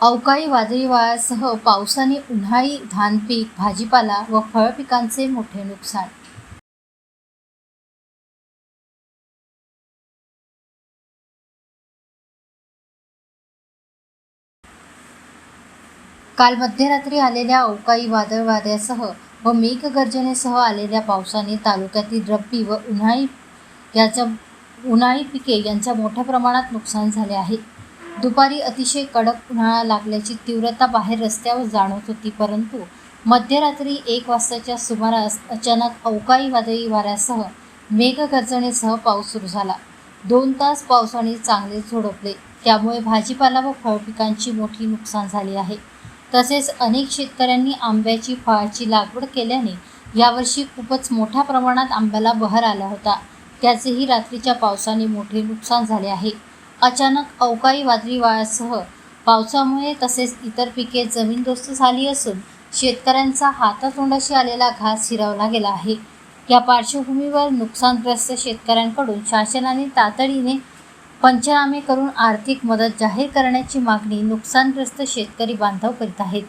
अवकाळी वादळी वाऱ्यासह पावसाने उन्हाळी धान पीक, भाजीपाला व फळ पिकांचे मोठे नुकसान. काल मध्यरात्री आलेल्या अवकाळी वादळ वाऱ्यासह व मेघगर्जनेसह आलेल्या पावसाने तालुक्यातील रब्बी व उन्हाळी पिके यांच्या मोठ्या प्रमाणात नुकसान झाले आहे. दुपारी अतिशय कडक उन्हाळा लागल्याची तीव्रता बाहेर रस्त्यावर जाणवत होती, परंतु मध्यरात्री 1 वाजताच्या सुमारास अचानक अवकाळी वादळी वाऱ्यासह मेघगर्जनेसह पाऊस सुरू झाला. 2 तास पावसाने चांगलेच झोडपले, त्यामुळे भाजीपाला व फळपिकांची मोठी नुकसान झाले आहे. तसेच अनेक शेतकऱ्यांनी आंब्याची फळाची लागवड केल्याने यावर्षी खूपच मोठ्या प्रमाणात आंब्याला बहर आला होता, त्याचेही रात्रीच्या पावसाने मोठे नुकसान झाले आहे. अचानक अवकाळी वादळी वाऱ्यासह पावसामुळे तसेच इतर पिके जमीनदोस्त झाली असून शेतकऱ्यांचा हातातोंडाशी आलेला घास हिरावला गेला आहे. या पार्श्वभूमीवर नुकसानग्रस्त शेतकऱ्यांकडून शासनाने तातडीने पंचनामे करून आर्थिक मदत जाहीर करण्याची मागणी नुकसानग्रस्त शेतकरी बांधव करीत आहेत.